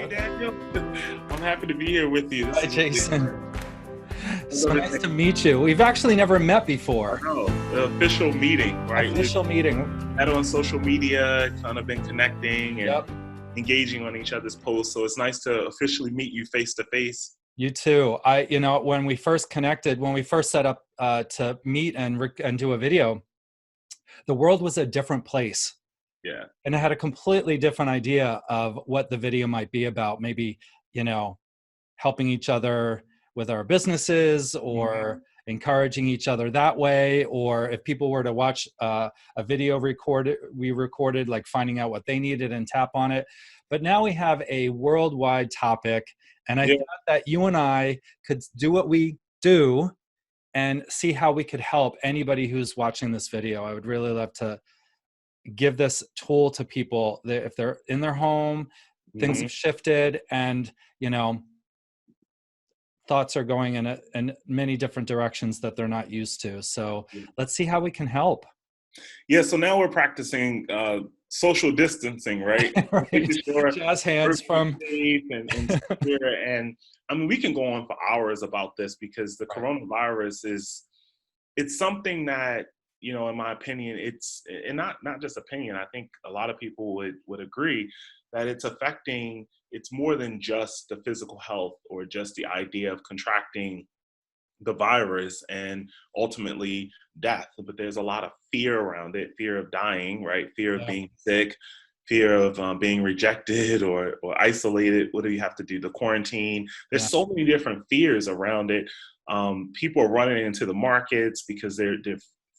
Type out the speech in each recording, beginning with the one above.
Hey, Daniel. I'm happy to be here with you. Hi, Jason. So Another nice thing. to meet you. We've actually never met before. No, the official meeting, right? We've Official meeting. met on social media, kind of been connecting and Yep. engaging on each other's posts. So it's nice to officially meet you face to face. You too. When we first connected, when we first set up to meet and do a video, the world was a different place, Yeah. and I had a completely different idea of what the video might be about. Maybe, you know, helping each other with our businesses Mhm. or encouraging each other that way, or if people were to watch a video we recorded, like finding out what they needed and tap on it. But now we have a worldwide topic, and I Yeah. thought that you and I could do what we do and see how we could help anybody who's watching this video. I would really love to give this tool to people that if they're in their home, things Mhm. have shifted, and you know thoughts are going in many different directions that they're not used to. So let's see how we can help. Yeah. So now we're practicing social distancing, right? Right. Making sure Jazz hands everybody's from safe and secure. And I mean, we can go on for hours about this because the right. coronavirus it's something that, in my opinion, it's, and not just opinion, I think a lot of people would agree that it's more than just the physical health or just the idea of contracting the virus and ultimately death, but there's a lot of fear around it, fear of dying, right? Fear of Yeah. being sick, fear of being rejected or isolated. What do you have to do? The quarantine. There's Yeah. so many different fears around it. People are running into the markets because they're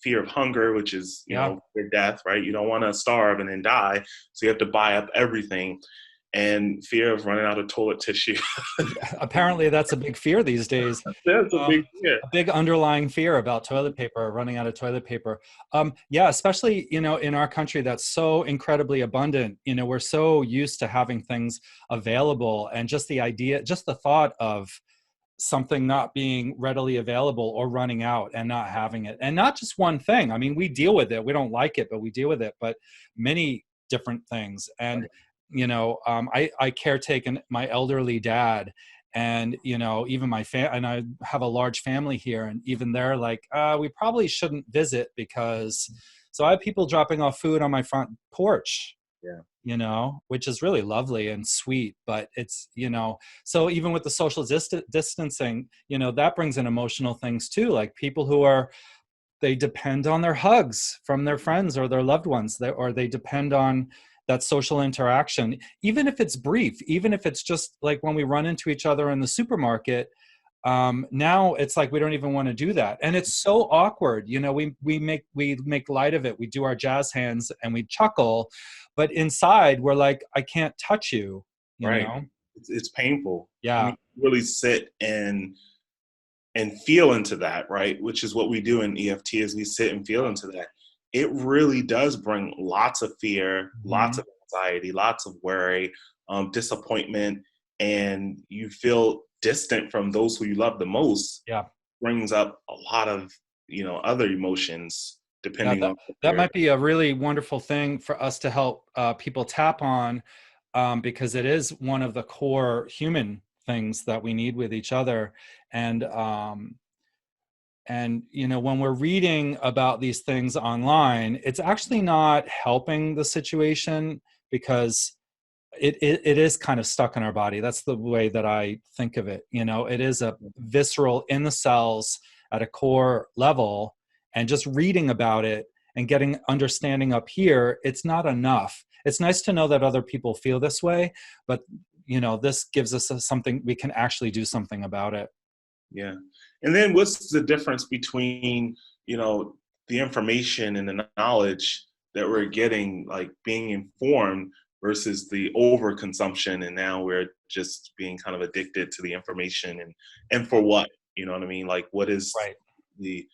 fear of hunger, which is, Yeah. their death, right? You don't want to starve and then die. So you have to buy up everything, and fear of running out of toilet tissue. Yeah. Apparently that's a big fear these days. That's a big fear. A big underlying fear about toilet paper, running out of toilet paper. Yeah, especially, in our country that's so incredibly abundant. We're so used to having things available, and just the thought of something not being readily available or running out and not having it. And not just one thing. I mean, we deal with it. We don't like it, but we deal with it. But many different things. And, I caretake my elderly dad, and, even and I have a large family here, and even they're like, we probably shouldn't visit because, so I have people dropping off food on my front porch, Yeah. which is really lovely and sweet. But it's, so even with the social distancing, that brings in emotional things too, like people they depend on their hugs from their friends or their loved ones, or they depend on that social interaction, even if it's brief, even if it's just like when we run into each other in the supermarket. Now it's like we don't even want to do that, and it's so awkward. We make light of it. We do our jazz hands and we chuckle, but inside we're like, I can't touch you. You Right. know? It's painful. I Yeah. mean, really sit and feel into that, right? Which is what we do in EFT, is we sit and feel into that. It really does bring lots of fear, lots Mhm. of anxiety, lots of worry, disappointment, and you feel distant from those who you love the most. Yeah. Brings up a lot of other emotions Yeah. depending That on what that they're. might be a really wonderful thing for us to help people tap on, because it is one of the core human things that we need with each other. And when we're reading about these things online, it's actually not helping the situation, because it is kind of stuck in our body. That's the way that I think of it. It is a visceral, in the cells, at a core level, and just reading about it and getting understanding up here, it's not enough. It's nice to know that other people feel this way, but this gives us something, we can actually do something about it. Yeah. And then what's the difference between, the information and the knowledge that we're getting, like being informed, versus the overconsumption, and now we're just being kind of addicted to the information, and for what? You know what I mean? Like, what is Right. the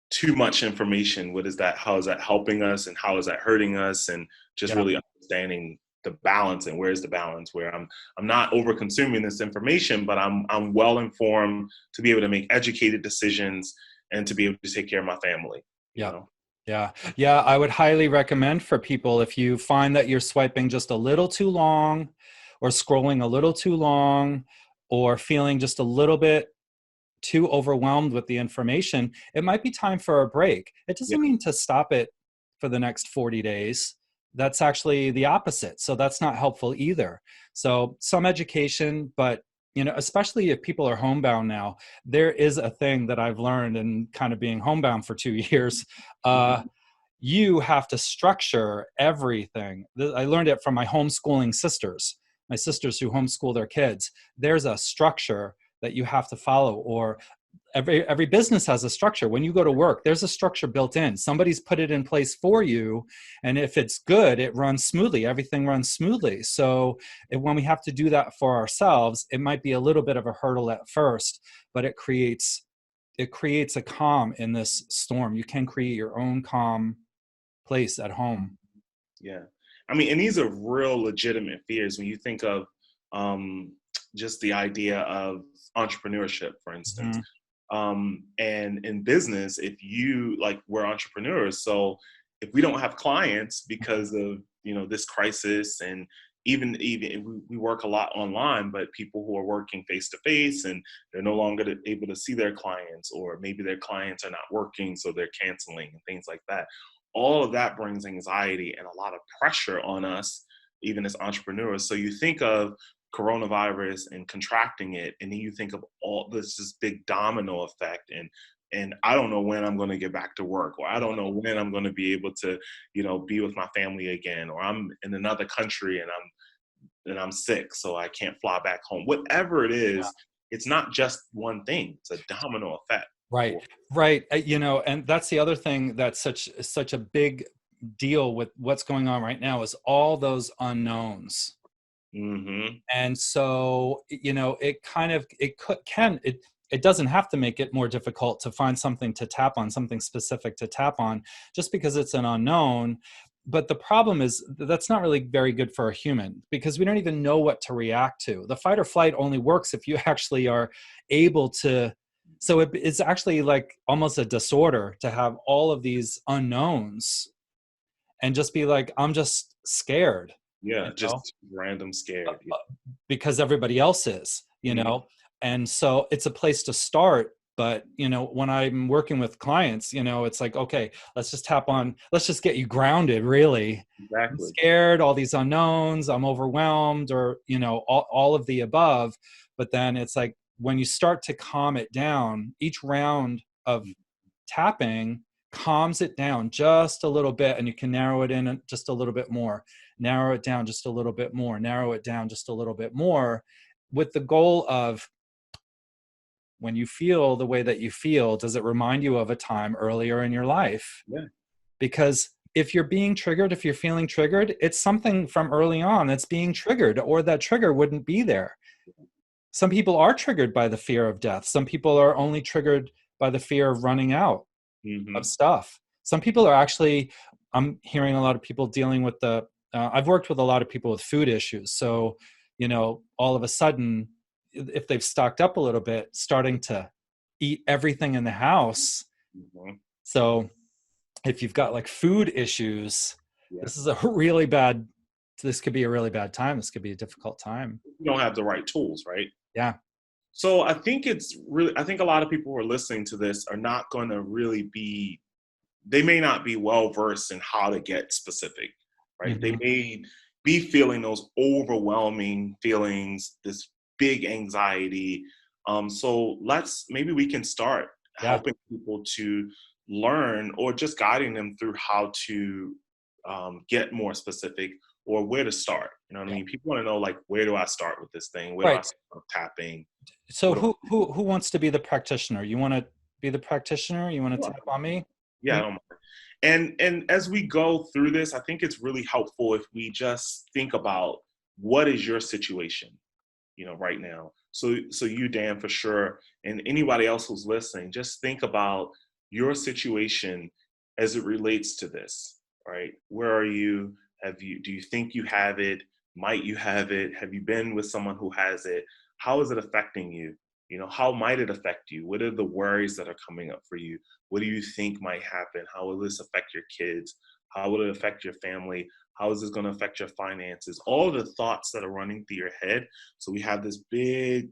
too much information? What is that? How is that helping us, and how is that hurting us? And just Yeah. really understanding the balance, and where's the balance where I'm not over consuming this information, but I'm well informed to be able to make educated decisions and to be able to take care of my family, you Yeah. know? Yeah. Yeah. I would highly recommend for people, if you find that you're swiping just a little too long, or scrolling a little too long, or feeling just a little bit too overwhelmed with the information, it might be time for a break. It Yeah. doesn't mean to stop it for the next 40 days. That's actually the opposite. So that's not helpful either. So some education, but especially if people are homebound now, there is a thing that I've learned in kind of being homebound for 2 years. Uh, Mhm. you have to structure everything. I learned it from my homeschooling sisters, my sisters who homeschool their kids. There's a structure that you have to follow, or every business has a structure. When you go to work, there's a structure built in. Somebody's put it in place for you, and if it's good, it runs smoothly. Everything runs smoothly. So when we have to do that for ourselves, it might be a little bit of a hurdle at first, but it creates a calm in this storm. You can create your own calm place at home. Yeah. I mean, and these are real legitimate fears when you think of um, just the idea of entrepreneurship, for instance. Mhm. And in business, if you like, we're entrepreneurs, so if we don't have clients because of this crisis, and even we work a lot online, but people who are working face to face and they're no longer able to see their clients, or maybe their clients are not working, so they're canceling and things like that. All of that brings anxiety and a lot of pressure on us, even as entrepreneurs. So you think of coronavirus and contracting it, and then you think of all this big domino effect, and I don't know when I'm going to get back to work, or I don't know when I'm going to be able to be with my family again, or I'm in another country and I'm sick so I can't fly back home. Whatever it is, it's not just one thing, it's a domino effect. Right, right. And that's the other thing that's such a big deal with what's going on right now, is all those unknowns. Mm-hmm. And so it kind of it doesn't have to make it more difficult to find something to tap on, something specific to tap on, just because it's an unknown. But the problem is that's not really very good for a human, because we don't even know what to react to. The fight or flight only works if you actually are able to. So it's actually like almost a disorder to have all of these unknowns and just be like, I'm just scared, you Yeah, know just random scared. Yeah. because everybody else is, Mhm. and so it's a place to start. But when I'm working with clients, it's like, okay, let's just tap on, let's just get you grounded, really. I'm Exactly. scared, all these unknowns, I'm overwhelmed, or all of the above. But then it's like, when you start to calm it down, each round of tapping calms it down just a little bit, and you can narrow it in just a little bit more, narrow it down just a little bit more, narrow it down just a little bit more, with the goal of, when you feel the way that you feel, does it remind you of a time earlier in your life? Yeah. Because if you're being triggered, if you're feeling triggered, it's something from early on that's being triggered, or that trigger wouldn't be there. Some people are triggered by the fear of death. Some people are only triggered by the fear of running out of Hmm. stuff. Some people are actually, I'm hearing a lot of people dealing with I've worked with a lot of people with food issues. So, all of a sudden, if they've stocked up a little bit, starting to eat everything in the house. Hmm. So if you've got like food issues, Yeah. this is a really bad, this could be a really bad time. This could be a difficult time. You don't have the right tools, right? Yeah. So I think a lot of people who are listening to this are not going to they may not be well versed in how to get specific, right? They Hmm. may be feeling those overwhelming feelings, this big anxiety. So maybe we can start Yeah. helping people to learn, or just guiding them through how to get more specific, or where to start. You know what I Yeah. mean? People want to know, like, where do I start with this thing? Where do I Right. start tapping? So What do who wants to be the practitioner? You want to be the practitioner? You want to I tap on me? Yeah, I don't mind. And as we go through this, I think it's really helpful if we just think about, what is your situation, right now. So you, Dan, for sure, and anybody else who's listening, just think about your situation as it relates to this, right? Where are you? Do you think you have it? Might you have it? Have you been with someone who has it? How is it affecting you? How might it affect you? What are the worries that are coming up for you? What do you think might happen? How will this affect your kids? How will it affect your family? How is this going to affect your finances? All the thoughts that are running through your head. So we have this big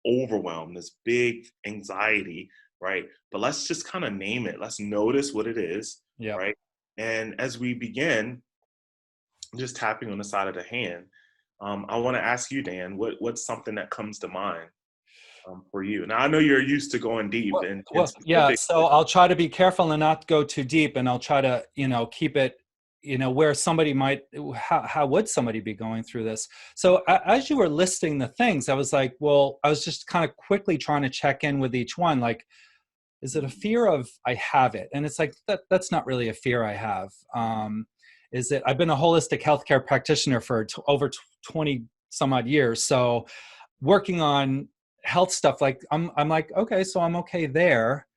overwhelm, this big anxiety, right? But let's just kind of name it. Let's notice what it is, Yeah. right? And as we begin, just tapping on the side of the hand, I want to ask you, Dan, what's something that comes to mind for you? Now, I know you're used to going deep and Yeah. specific. So I'll try to be careful and not go too deep, and I'll try to, keep it, where somebody might, how would somebody be going through this? So as you were listing the things, I was like, well, I was just kind of quickly trying to check in with each one. Like, is it a fear of I have it? And it's like, that's not really a fear I have. Is it, I've been a holistic healthcare practitioner for over 20 some odd years. So working on health stuff, like I'm like, okay, so I'm okay there.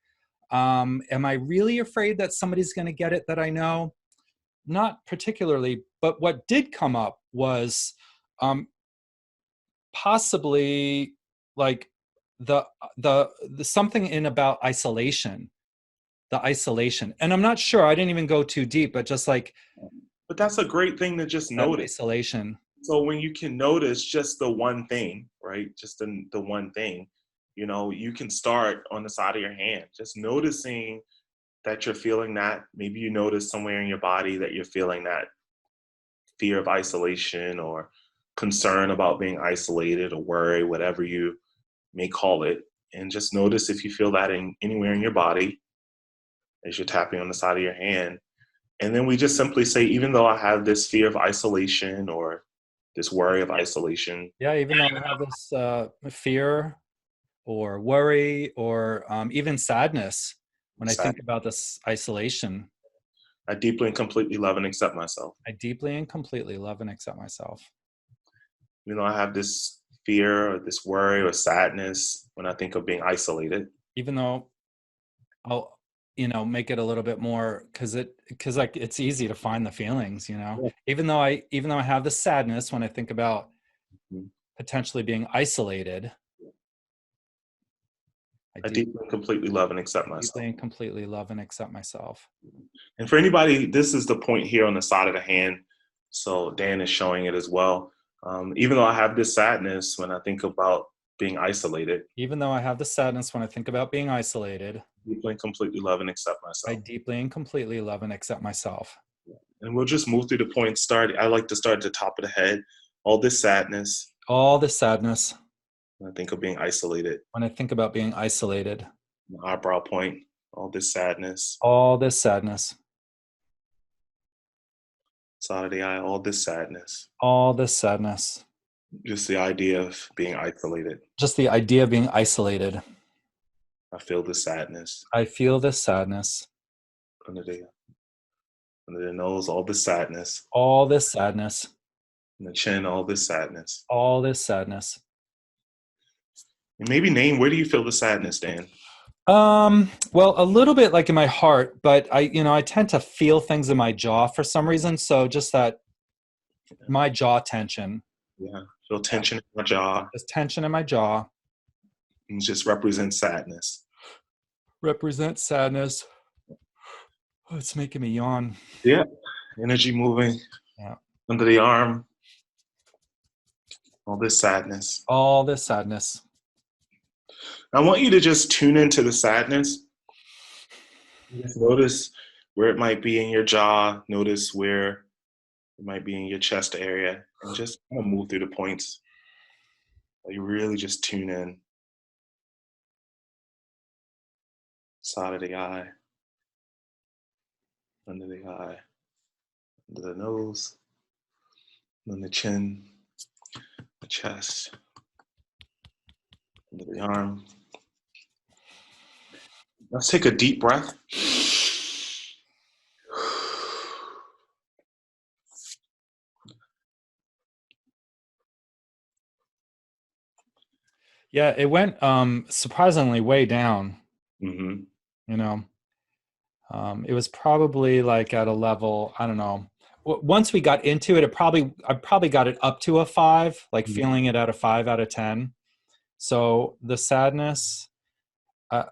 Am I really afraid that somebody's going to get it that I know? Not particularly, but what did come up was possibly like the the something in about isolation, the isolation. And I'm not sure, I didn't even go too deep, but just like But that's a great thing to just that notice. isolation. So when you can notice just the one thing, right? Just the one thing, you can start on the side of your hand, just noticing that you're feeling that. Maybe you notice somewhere in your body that you're feeling that fear of isolation or concern about being isolated or worry, whatever you may call it. And just notice if you feel that anywhere in your body as you're tapping on the side of your hand. And then we just simply say, even though I have this fear of isolation or this worry of isolation, Yeah, even though I have this fear or worry or even sadness when I sad, think about this isolation, I deeply and completely love and accept myself. I deeply and completely love and accept myself. I have this fear or this worry or sadness when I think of being isolated. Even though I'll, make it a little bit more, because like it's easy to find the feelings, Yeah. even though I have the sadness when I think about Mhm. potentially being isolated, I I deeply and completely love and accept deeply myself. and completely love and accept myself. And for anybody, this is the point here on the side of the hand. So Dan is showing it as well. Even though I have this sadness when I think about being isolated, Even though I have the sadness when I think about being isolated, deeply and completely love and accept I myself. deeply and completely love and accept myself. And we'll just move through the points. I like to start at the top of the head. All this sadness All the sadness when I think of being isolated. when I think about being isolated. The eyebrow point. All this sadness. All this sadness. Side of the eye. All this sadness. All this sadness. Just the idea of being isolated. Just the idea of being isolated. I feel the sadness I feel this sadness. under the nose. All the sadness. All this sadness. In the chin. All this sadness. All this sadness. And maybe name, where do you feel the sadness, Dan? Well, a little bit like in my heart, but I tend to feel things in my jaw for some reason. So just that, my jaw tension. Yeah. Feel Yeah. tension in my jaw. There's tension in my jaw. And just represents sadness. Represents sadness. Oh, it's making me yawn. Yeah. Energy moving. Yeah. Under the arm. All this sadness. All this sadness. I want you to just tune into the sadness. Just notice where it might be in your jaw. Notice where it might be in your chest area. And just kind of move through the points. You really just tune in. Side of the eye. Under the eye. Under the nose. Under the chin. The chest. Under the arm. Let's take a deep breath. Yeah, it went surprisingly way down, Mm-hmm. you know. It was probably like at a level, I don't know. Once we got into it, I probably got it up to a 5, like feeling it at a 5 out of 10. So the sadness, uh,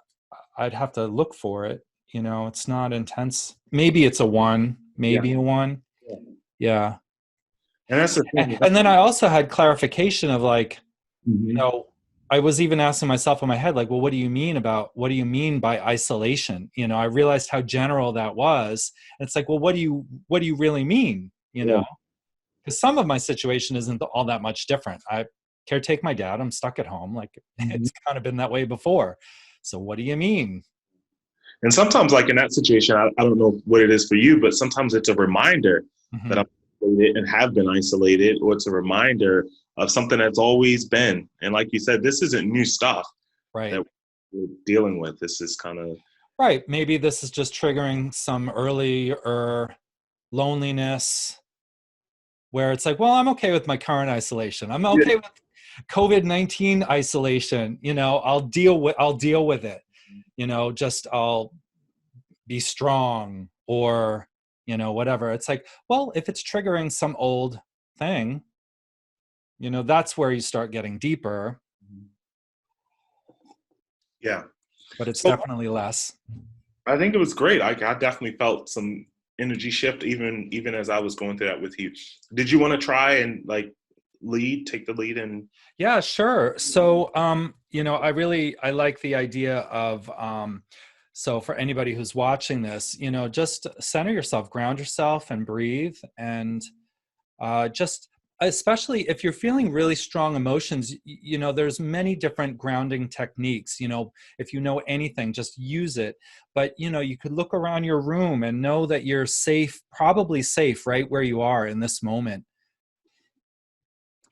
I'd have to look for it. It's not intense. Maybe it's a 1, Yeah. maybe a 1. Yeah. Yeah. And that's the thing. And then I also had clarification of like, you Mhm. know, I was even asking myself in my head, like, well, what do you mean by isolation? You know, I realized how general that was. And it's like, well, what do you really mean? You Yeah. know, because some of my situation isn't all that much different. I caretake my dad. I'm stuck at home. Like Mhm. it's kind of been that way before. So what do you mean? And sometimes, like in that situation, I don't know what it is for you, but sometimes it's a reminder that Hmm. I'm isolated and have been isolated, or it's a reminder of something that's always been. And like you said, this isn't new stuff Right. that we're dealing with. This is kind of, Right. Maybe this is just triggering some earlier loneliness where it's like, well, I'm okay with my current isolation. I'm yeah. okay with COVID-19 isolation. You know, I'll deal with it. You know, just I'll be strong or, you know, whatever. It's like, well, if it's triggering some old thing, you know, that's where you start getting deeper, Yeah. but it's So definitely less. I think it was great. I definitely felt some energy shift even as I was going through that with you. Did you want to try and like take the lead and Yeah, sure. So, you know, I like the idea of, so for anybody who's watching this, you know, just center yourself, ground yourself, and breathe, and just especially if you're feeling really strong emotions, you know, there's many different grounding techniques. You know, if you know anything, just use it. But you know, you could look around your room and know that you're safe, probably safe right where you are in this moment,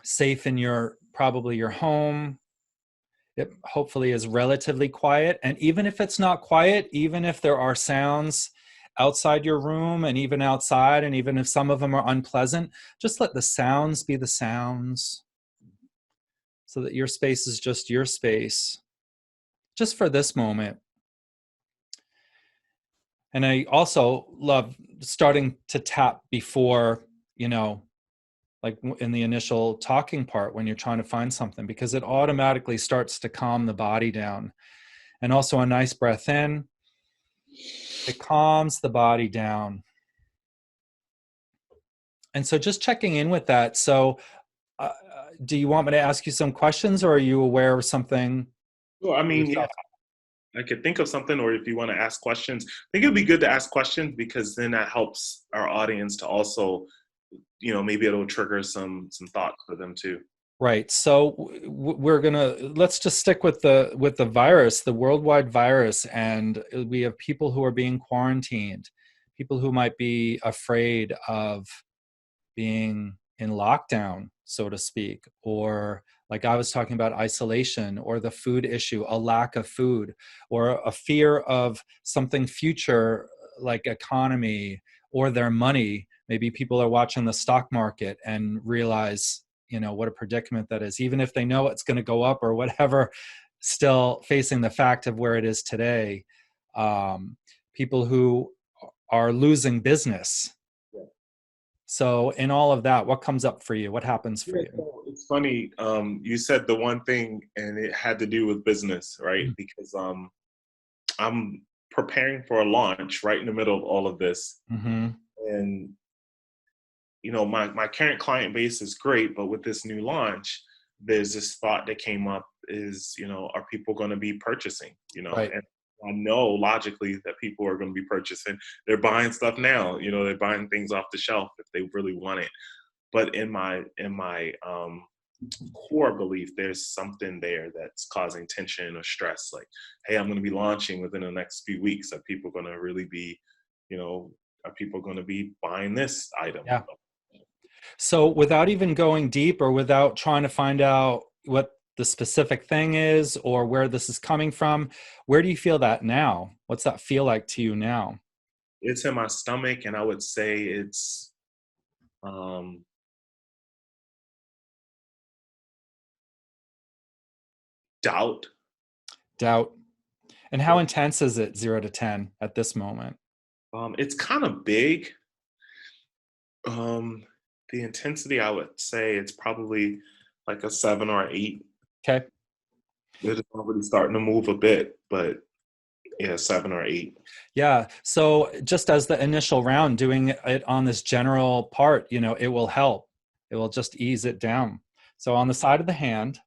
safe in your probably your home. It hopefully is relatively quiet. And even if it's not quiet, even if there are sounds outside your room and even outside, and even if some of them are unpleasant, just let the sounds be the sounds so that your space is just your space, just for this moment. And I also love starting to tap before, you know, like in the initial talking part when you're trying to find something, because it automatically starts to calm the body down. And also a nice breath in. It calms the body down. And so just checking in with that. So, do you want me to ask you some questions, or are you aware of something well, I for mean, yeah, yourself? I could think of something, or if you want to ask questions, I think it would be good to ask questions because then that helps our audience to also, maybe it'll trigger some thoughts for them too. Right. So we're gonna let's just stick with the virus, the worldwide virus, and we have people who are being quarantined, people who might be afraid of being in lockdown, so to speak, or like I was talking about isolation or the food issue, a lack of food, or a fear of something future like economy or their money. Maybe people are watching the stock market and realize, you know, what a predicament that is, even if they know it's going to go up or whatever, still facing the fact of where it is today. People who are losing business. So in all of that, what comes up for you? What happens for Yeah, you? so it's funny. You said the one thing, and it had to do with business, right? Because I'm preparing for a launch right in the middle of all of this, Mm-hmm. and my current client base is great, but with this new launch, there's this thought that came up: is are people going to be purchasing? Right. And I know logically that people are going to be purchasing. They're buying stuff now. They're buying things off the shelf if they really want it. But in my core belief, there's something there that's causing tension or stress. Like, hey, I'm going to be launching within the next few weeks. Are people going to really be, are people going to be buying this item? Yeah. So without even going deep or without trying to find out what the specific thing is or where this is coming from, where do you feel that now? What's that feel like to you now? It's in my stomach, and I would say it's um, doubt. Doubt. And how intense is it, 0 to 10, at this moment? It's kind of big. Um, the intensity, I would say, it's probably like a 7 or 8. Okay. It's already starting to move a bit, but Yeah, 7 or 8. Yeah. So just as the initial round, doing it on this general part, it will help. It will just ease it down. So on the side of the hand,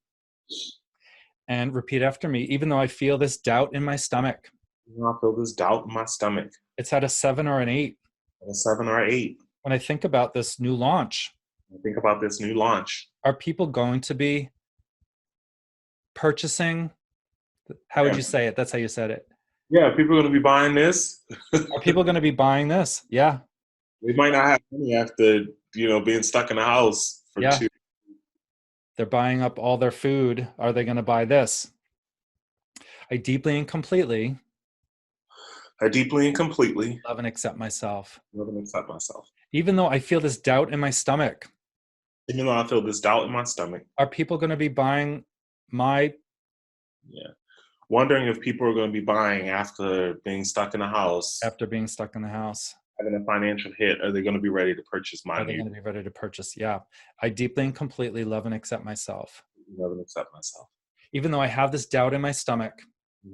and repeat after me, even though I feel this doubt in my stomach. I feel this doubt in my stomach. It's at a 7 or an 8. A 7 or 8. When I think about this new launch, I think about this new launch. are people going to be purchasing? How would Yeah, you say it? That's how you said it. yeah, people are going to be buying this. Are people going to be buying this? Yeah. We might not have money after, being stuck in the house for Yeah. 2. They're buying up all their food. Are they going to buy this? I deeply and completely I deeply and completely love and accept myself. love and accept myself. Even though I feel this doubt in my stomach, Even though I feel this doubt in my stomach. are people going to be buying my? Yeah. Wondering if people are going to be buying after being stuck in the house, After being stuck in the house? having a financial hit. Are they going to be ready to purchase my Are they new going to be ready to purchase? Yeah. I deeply and completely love and accept myself. love and accept myself? Even though I have this doubt in my stomach,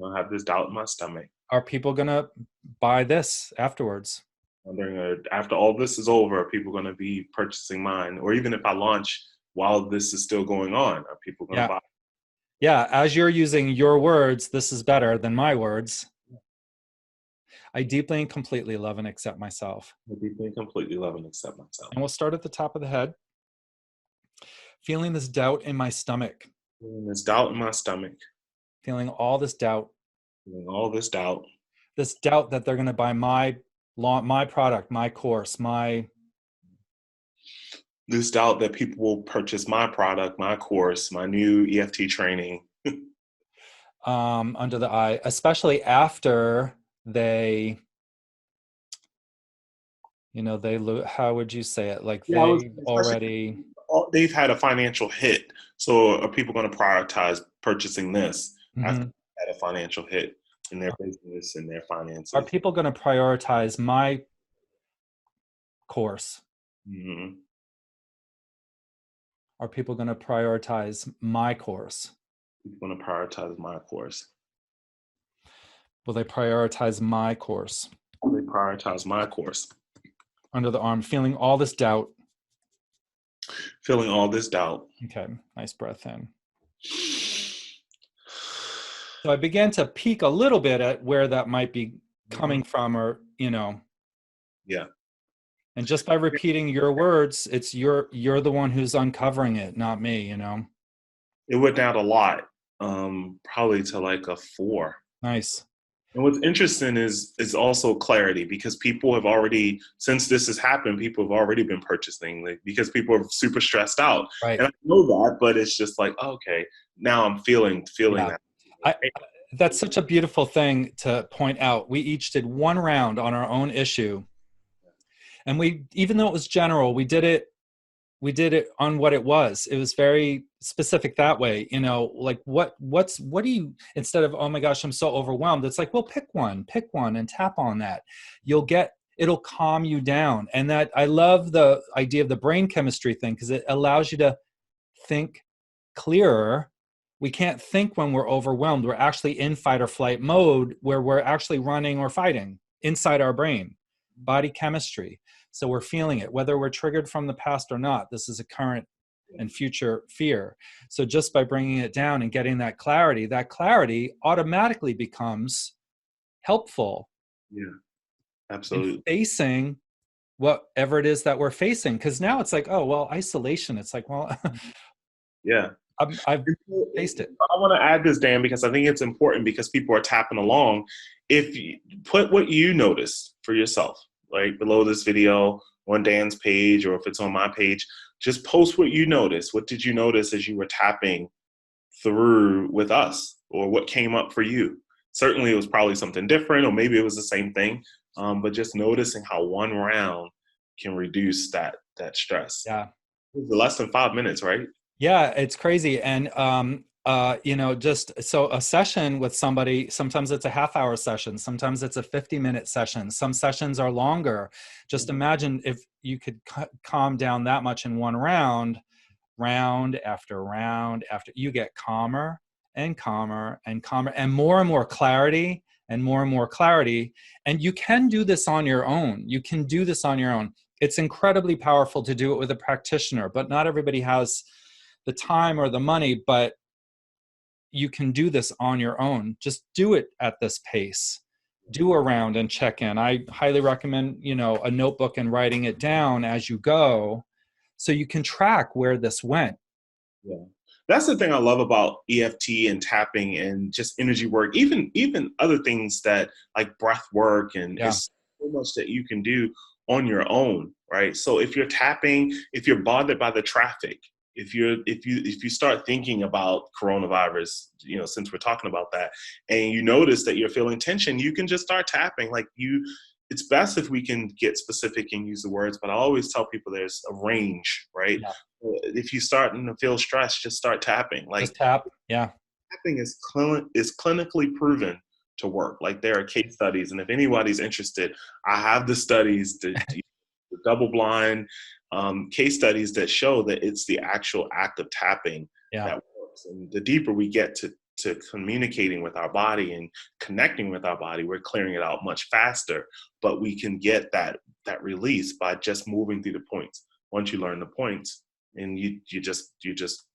I have this doubt in my stomach. are people going to buy this afterwards? Wondering after all this is over, are people going to be purchasing mine? Or even if I launch while this is still going on, are people going to Yeah. buy? Yeah. As you're using your words, this is better than my words. I deeply and completely love and accept myself. I deeply and completely love and accept myself. And we'll start at the top of the head. Feeling this doubt in my stomach. Feeling this doubt in my stomach. Feeling all this doubt. Feeling all this doubt. This doubt that they're going to buy my product, my course, This doubt that people will purchase my product, my course, my new EFT training. under the eye, especially after they, how would you say it? Like Yeah, they already, they've had a financial hit. So are people going to prioritize purchasing this after Mhm. they had a financial hit in their business and their finances? Are people going to prioritize my course? Mm-hmm. Are people going to prioritize my course? People going to prioritize my course. Will they prioritize my course? Will they prioritize my course? Under the arm, feeling all this doubt. Feeling all this doubt. Okay, nice breath in. So I began to peek a little bit at where that might be coming from, or, Yeah. And just by repeating your words, it's you're the one who's uncovering it, not me, It went down a lot, probably to like a 4. Nice. And what's interesting is also clarity, because people have already, since this has happened, people have already been purchasing, like, because people are super stressed out. Right. And I know that, but it's just like, oh, okay, now I'm feeling Yeah. that. That's such a beautiful thing to point out. We each did one round on our own issue. And we, even though it was general, we did it on what it was. It was very specific that way, like what do you, instead of, oh my gosh, I'm so overwhelmed. It's like, well, pick one and tap on that. It'll calm you down. And that, I love the idea of the brain chemistry thing, because it allows you to think clearer. We can't think when we're overwhelmed. We're actually in fight or flight mode, where we're actually running or fighting inside our brain, body chemistry. So we're feeling it, whether we're triggered from the past or not. This is a current and future fear. So just by bringing it down and getting that clarity automatically becomes helpful. Yeah, absolutely. In facing whatever it is that we're facing. Because now it's like, oh, well, isolation. It's like, well, yeah. I've faced it. I want to add this, Dan, because I think it's important, because people are tapping along. If you put what you notice for yourself, like below this video on Dan's page, or if it's on my page, just post what you notice. What did you notice as you were tapping through with us, or what came up for you? Certainly it was probably something different, or maybe it was the same thing, but just noticing how one round can reduce that stress. Yeah. It was less than 5 minutes, right? Yeah, it's crazy. And, just so a session with somebody, sometimes it's a half-hour session, sometimes it's a 50-minute session. Some sessions are longer. Just imagine if you could calm down that much in one round after round after, you get calmer and calmer and calmer, and more clarity and more clarity. And you can do this on your own. You can do this on your own. It's incredibly powerful to do it with a practitioner, but not everybody has the time or the money, but you can do this on your own. Just do it at this pace. Do a round and check in. I highly recommend, a notebook and writing it down as you go so you can track where this went. Yeah. That's the thing I love about EFT and tapping and just energy work, even other things that like breath work, and Yeah. it's so much that you can do on your own, right? So if you're tapping, if you're bothered by the traffic, if you start thinking about coronavirus, since we're talking about that, and you notice that you're feeling tension, you can just start tapping. It's best if we can get specific and use the words, but I always tell people there's a range, right? Yeah. If you starting to feel stressed, just start tapping. Just tap. Yeah. Tapping is clinically proven to work. Like, there are case studies, and if anybody's interested, I have the studies, the double-blind case studies that show that it's the actual act of tapping that works. And the deeper we get to communicating with our body and connecting with our body, we're clearing it out much faster. But we can get that release by just moving through the points. Once you learn the points, and you just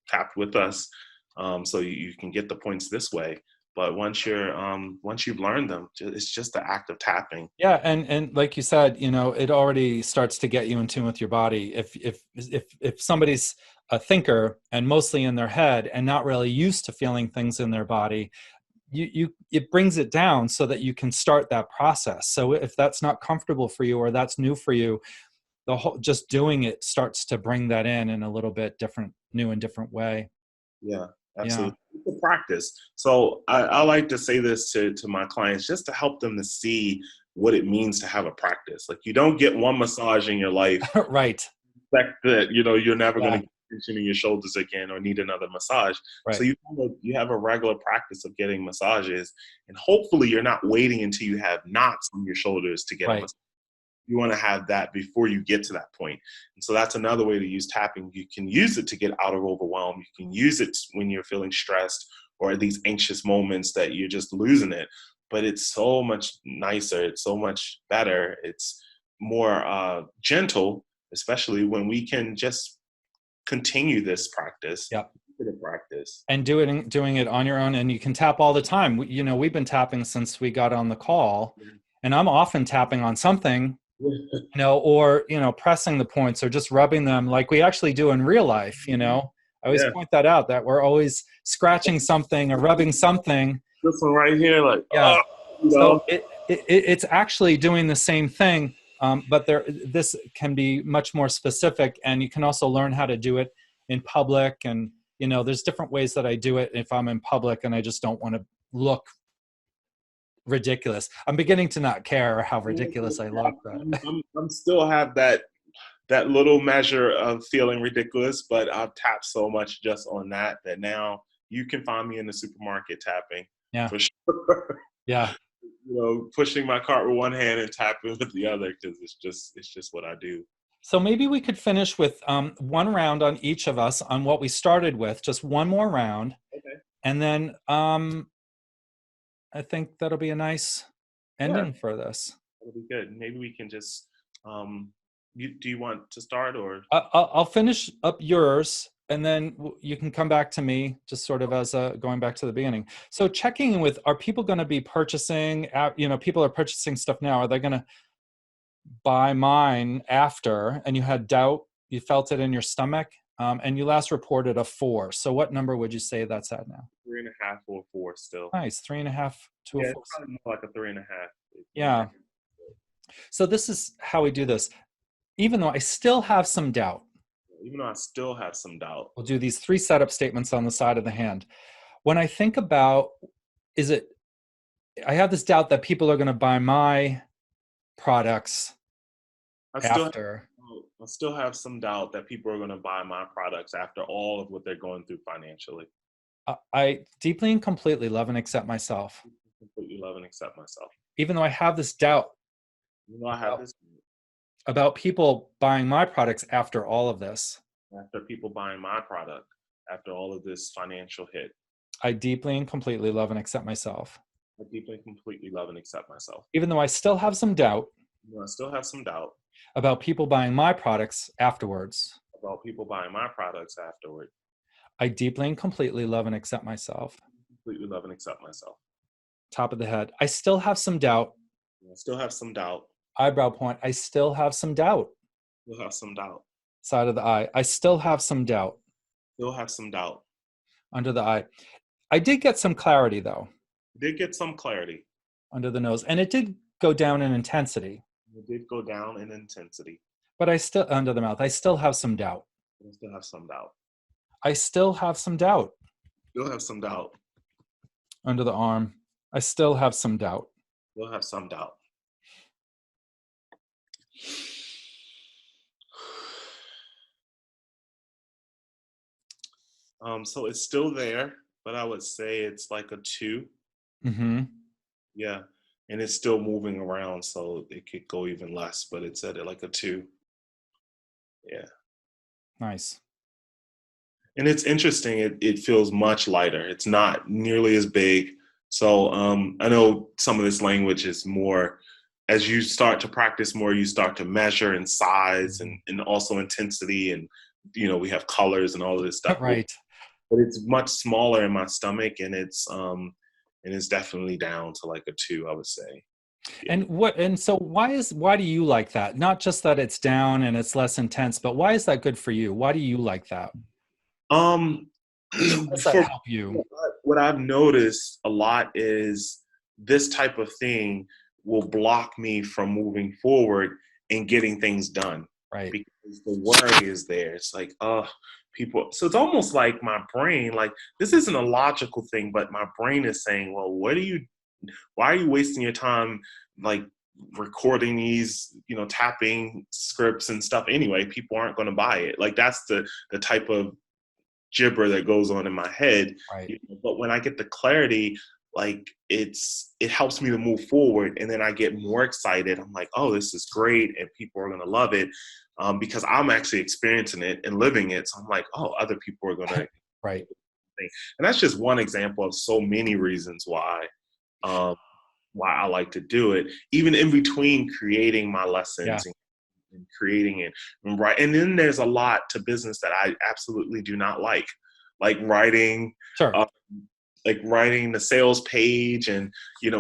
tapped with us, so you can get the points this way. But once you've learned them, it's just the act of tapping. Yeah, and like you said, it already starts to get you in tune with your body. If somebody's a thinker and mostly in their head and not really used to feeling things in their body, it brings it down so that you can start that process. So if that's not comfortable for you or that's new for you, the whole just doing it starts to bring that in a little bit new and different way. Yeah, absolutely. It's a practice. So I like to say this to my clients, just to help them to see what it means to have a practice. Like, you don't get one massage in your life, Right. expect that you're never going to get tension in your shoulders again or need another massage. Right. So you have a regular practice of getting massages, and hopefully you're not waiting until you have knots on your shoulders to get a massage. You want to have that before you get to that point. And so that's another way to use tapping. You can use it to get out of overwhelm. You can use it when you're feeling stressed or these anxious moments that you're just losing it. But it's so much nicer. It's so much better. It's more gentle, especially when we can just continue this practice. Yep. Practice. And doing it on your own. And you can tap all the time. We've been tapping since we got on the call, and I'm often tapping on something, or, pressing the points or just rubbing them like we actually do in real life. I always point that out, that we're always scratching something or rubbing something. This one right here, like, yeah. So it's actually doing the same thing, but this can be much more specific, and you can also learn how to do it in public. And, there's different ways that I do it if I'm in public and I just don't want to look ridiculous. I'm beginning to not care how ridiculous I look. I'm still have that little measure of feeling ridiculous, but I've tapped so much just on that now you can find me in the supermarket tapping. Yeah, for sure. Yeah. Pushing my cart with one hand and tapping with the other, because it's just what I do. So maybe we could finish with one round on each of us on what we started with, just one more round. Okay. And then I think that'll be a nice ending for this. That'll be good. Maybe we can just, do you want to start, or? I'll finish up yours, and then you can come back to me, just sort of as going back to the beginning. So checking in with, are people going to be purchasing, people are purchasing stuff now. Are they going to buy mine after? And you had doubt, you felt it in your stomach, and you last reported a 4. So what number would you say that's at now? 3.5 or 4 still. Nice, 3.5 to a 4. It's probably more like a 3.5. Yeah. So this is how we do this. Even though I still have some doubt. We'll do these 3 setup statements on the side of the hand. When I think about, I have this doubt that people are going to buy my products after. I still have some doubt that people are going to buy my products after all of what they're going through financially. I deeply and completely love and accept myself. Even though I have this doubt. About people buying my products after all of this. After people buying my product after all of this financial hit. I deeply and completely love and accept myself. I deeply and completely love and accept myself. Even though I still have some doubt I still have some doubt about people buying my products afterwards, about people buying my products afterward. I deeply and completely love and accept myself. Completely love and accept myself. Top of the head. I still have some doubt. I still have some doubt. Eyebrow point. I still have some doubt. Still have some doubt. Side of the eye. I still have some doubt. Still have some doubt. Under the eye. I did get some clarity though. Did get some clarity. Under the nose. And it did go down in intensity. It did go down in intensity. But I still, under the mouth, I still have some doubt. I still have some doubt. I still have some doubt. Still have some doubt. Under the arm. I still have some doubt. Still have some doubt. So it's still there, but I would say it's like a 2. Mm-hmm. Yeah. And it's still moving around, so it could go even less, but it's at like a 2. Yeah. Nice. And it's interesting. It feels much lighter. It's not nearly as big. So I know some of this language is more, as you start to practice more, you start to measure in size and also intensity. And, we have colors and all of this stuff. Right. But it's much smaller in my stomach, and it's definitely down to like a 2, I would say. Yeah. And so why do you like that? Not just that it's down and it's less intense, but why is that good for you? Why do you like that? Um, How does that for help you? what I've noticed a lot is this type of thing will block me from moving forward and getting things done Right. because the worry is there. It's like, people. So it's almost like my brain, like this isn't a logical thing, but my brain is saying, well, why are you wasting your time like recording these, tapping scripts and stuff anyway? People aren't going to buy it. Like that's the type of gibber that goes on in my head. Right. But when I get the clarity, like it helps me to move forward, and then I get more excited. I'm like, oh, this is great, and people are gonna love it because I'm actually experiencing it and living it. So I'm like, oh, other people are gonna. Right. And that's just one example of so many reasons um, why I like to do it, even in between creating my Yeah. lessons and creating it and right. And then there's a lot to business that I absolutely do not like writing, Sure. uh, like writing the sales page and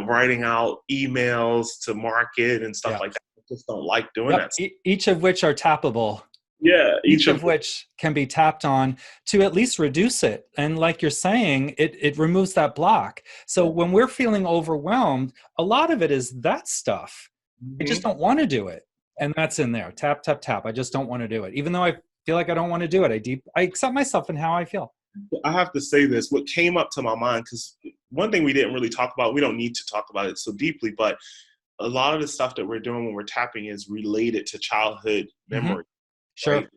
writing out emails to market and stuff Yeah. like that. I just don't like doing Yep. that. Each of which are tappable. Yeah, Each of which can be tapped on to at least reduce it. And like you're saying, it removes that block. So when we're feeling overwhelmed, a lot of it is that stuff. I just don't want to do it. And that's in there. Tap, tap, tap. I just don't want to do it. Even though I feel like I don't want to do it. I accept myself and how I feel. I have to say this, what came up to my mind, because one thing we didn't really talk about, we don't need to talk about it so deeply, but a lot of the stuff that we're doing when we're tapping is related to childhood memory. Sure. Right?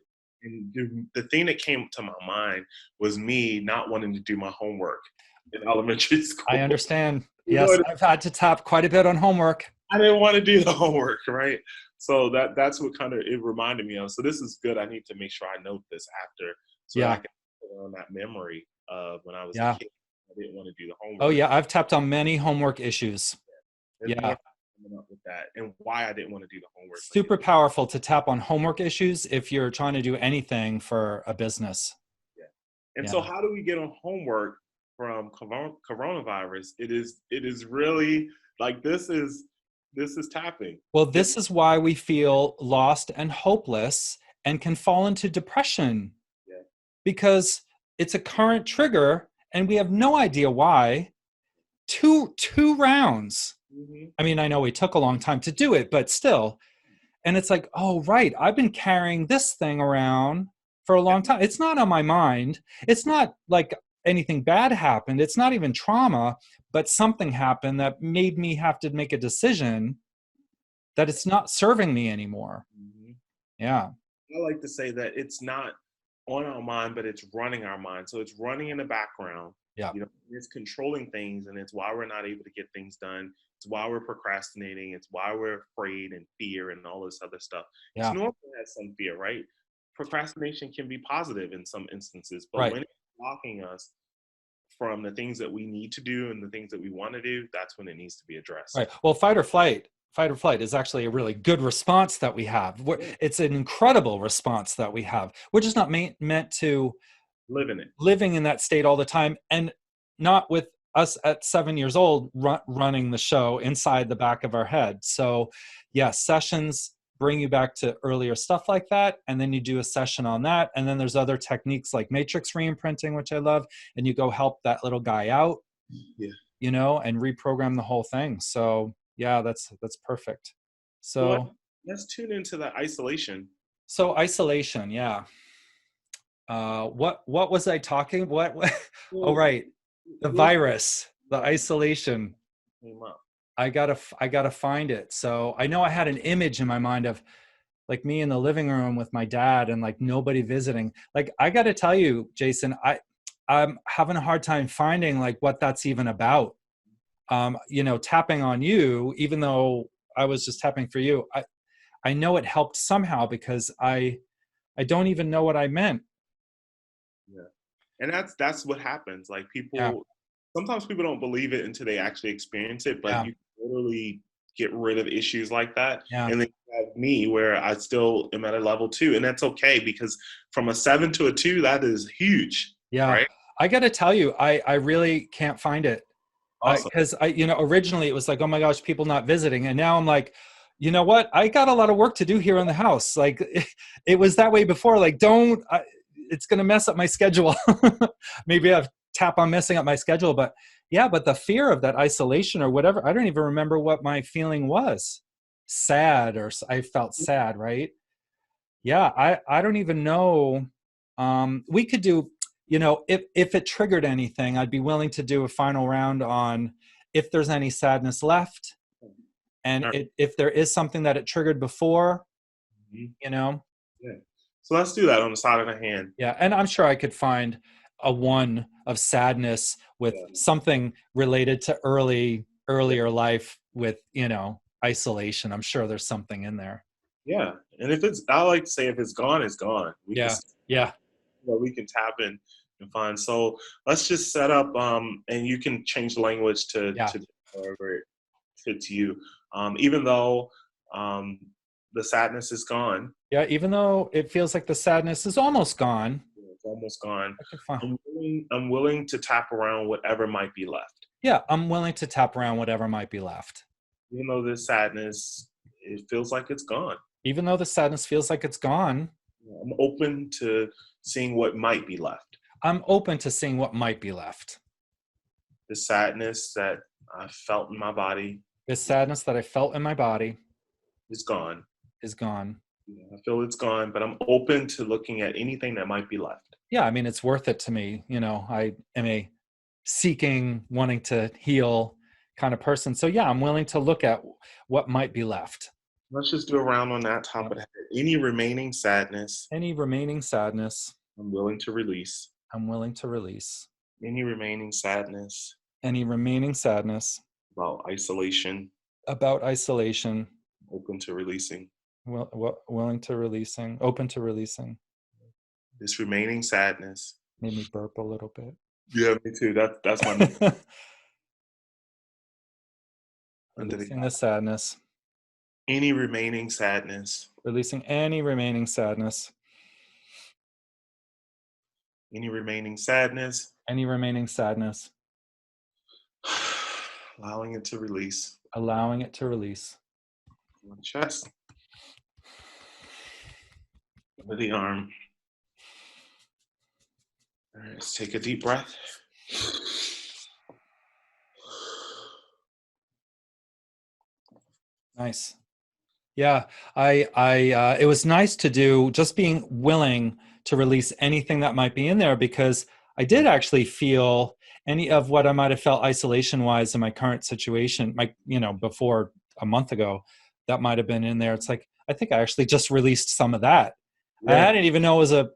And the thing that came to my mind was me not wanting to do my homework in elementary school. I understand. Yes, I've had to tap quite a bit on homework. I didn't want to do the homework, right? So that's what kind of it reminded me of. So this is good. I need to make sure I note this after, so that I can put on that memory of when I was a kid. I didn't want to do the homework. Oh yeah, I've tapped on many homework issues. There's more coming up with that and why I didn't want to do the homework. Super powerful to tap on homework issues if you're trying to do anything for a business. Yeah. And so how do we get on homework from coronavirus? It is really like this is tapping. Well, this is why we feel lost and hopeless and can fall into depression. Yeah. Because it's a current trigger and we have no idea why. Two rounds. I mean, I know we took a long time to do it, but still. And it's like, oh, right, I've been carrying this thing around for a long time. It's not on my mind. It's not like anything bad happened. It's not even trauma, but something happened that made me have to make a decision that it's not serving me anymore. Yeah. I like to say that it's not on our mind, but it's running our mind. So it's running in the background. Yeah. It's controlling things, and it's why we're not able to get things done. It's why we're procrastinating. It's why we're afraid and fear and all this other stuff. Yeah. It's normal to have some fear, right? Procrastination can be positive in some instances, but right. when it's blocking us from the things that we need to do and the things that we want to do, that's when it needs to be addressed. Right. Well, fight or flight is actually a really good response that we have. Yeah. It's an incredible response that we have. We're just not meant to Living it. living in that state all the time, and not with us at 7 years old running the show inside the back of our head. So yes, sessions bring you back to earlier stuff like that, and then you do a session on that, and then there's other techniques like matrix reimprinting, which I love, and you go help that little guy out, Yeah. you know, and reprogram the whole thing. So yeah, that's perfect. So Well, let's tune into the isolation. isolation, yeah. What was I talking? What? Oh, Well, right, the virus, the isolation. came up. I gotta find it. So I know I had an image in my mind of like me in the living room with my dad and like nobody visiting. Like I gotta tell you, Jason, I'm having a hard time finding like what that's even about. You know, tapping on you, even though I was just tapping for you, I know it helped somehow because I don't even know what I meant. Yeah. And that's what happens. Like Yeah, sometimes people don't believe it until they actually experience it, but yeah, you can literally get rid of issues like that. yeah, And then you have me where I still am at a level 2. And that's okay because from a 7 to a 2, that is huge. yeah. Right? I got to tell you, I really can't find it. Awesome. Because you know, originally it was like, oh my gosh, people not visiting, and now I'm like, you know what? I got a lot of work to do here in the house. Like, it was that way before. Like, it's going to mess up my schedule. Maybe I've tap on messing up my schedule, but yeah, but the fear of that isolation or whatever, I don't even remember what my feeling was. Sad, or I felt sad, right? Yeah, I don't even know. We could do, you know, if it triggered anything, I'd be willing to do a final round on if there's any sadness left, and All right. if there is something that it triggered before, Mhm. you know. Yeah. So let's do that on the side of the hand. Yeah, and I'm sure I could find a one of sadness with Yeah. something related to Yeah. earlier life with, you know, isolation. I'm sure there's something in there. Yeah. And if I like to say if it's gone, it's gone. Yeah, yeah, We can tap in and find. So let's just set up and you can change the language yeah. to however it fits you. Even though um the sadness is gone, Yeah, even though it feels like the sadness is almost gone, it's almost gone. I could find. I'm willing to tap around whatever might be left. Yeah, I'm willing to tap around whatever might be left. Even though this sadness, it feels like it's gone. Even though the sadness feels like it's gone, I'm open to seeing what might be left. I'm open to seeing what might be left. The sadness that I felt in my body This sadness that I felt in my body is gone. is gone. I feel it's gone, but I'm open to looking at anything that might be left. Yeah, I mean, it's worth it to me. You know, I am a seeking, wanting to heal kind of person. So yeah, I'm willing to look at what might be left. Let's just do a round on that top of the head. Any remaining sadness, Any remaining sadness, I'm willing to release. I'm willing to release. Any remaining sadness Any remaining sadness about isolation, about isolation, open to releasing. willing to releasing, open to releasing. This remaining sadness. Made me burp a little bit. Yeah, me too. That's my Releasing the sadness. any remaining sadness. Releasing any remaining sadness. Any remaining sadness. Any remaining sadness. Allowing it to release. Allowing it to release. On the chest. Under the arm. All right, let's take a deep breath. Nice. Yeah, it was nice to do, just being willing to release anything that might be in there, because I did actually feel any of what I might have felt isolation wise in my current situation, you know, before a month ago, that might have been in there. It's like, I think I actually just released some of that. Yeah. I didn't even know it was a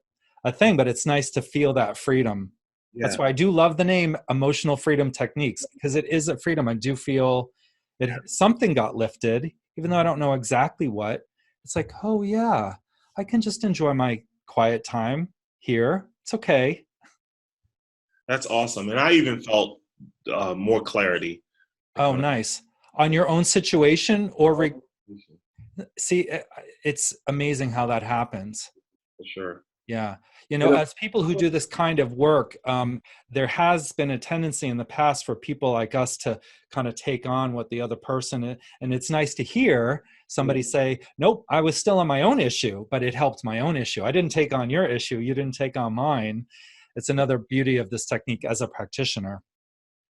thing, but it's nice to feel that freedom. Yeah. That's why I do love the name Emotional Freedom Techniques, because it is a freedom. I do feel that something got lifted, even though I don't know exactly what. It's like, oh yeah, I can just enjoy my quiet time here. It's okay. That's awesome. And I even felt more clarity. Like Oh, when nice. On your own situation or I, see, it's amazing how that happens. for sure. Yeah. And, As people who do this kind of work, there has been a tendency in the past for people like us to kind of take on what the other person is. And it's nice to hear somebody say, nope, I was still on my own issue, but it helped my own issue. I didn't take on your issue. You didn't take on mine. It's another beauty of this technique as a practitioner.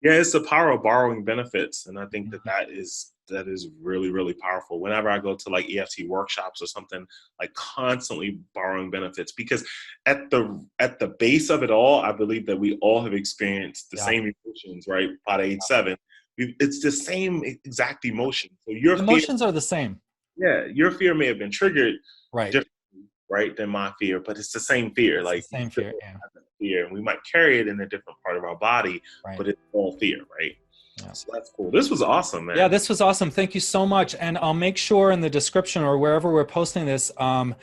yeah, it's the power of borrowing benefits, and I think that Mhm. that is really really powerful. Whenever I go to like EFT workshops or something, like constantly borrowing benefits, because at the base of it all, I believe that we all have experienced the Yeah. same emotions, right? By age 7, it's the same exact emotion. So The emotions are the same. your fear may have been triggered Right. differently, right, than my fear, but it's the same fear. It's the Like we same still fear. Yeah. have that fear, and we might carry it in a different part of our body, Right. but it's all fear, right? Yeah. So that's cool. This was awesome, Yeah, man. this was awesome. Thank you so much. And I'll make sure in the description or wherever we're posting this, a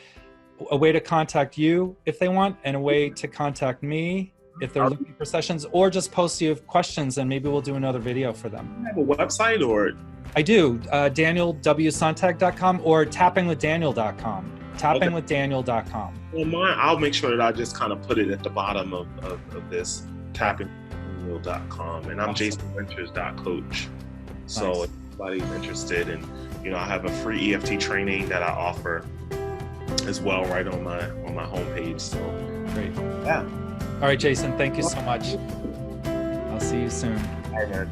way to contact you if they want, and a way to contact me if they're I'll looking for sessions, or just post you questions and maybe we'll do another video for them. have a website or I do, danielwsontag.com or tappingwithdaniel.com. Tappingwithdaniel.com. well, mine. I'll make sure that I just kind of put it at the bottom of this tapping.com, and I'm Awesome. jasonwinters.coach. So Nice. if anybody's interested, and I have a free EFT training that I offer as well, right on my homepage. So Great. yeah. All right, Jason, thank you so much. I'll see you soon. All right, man.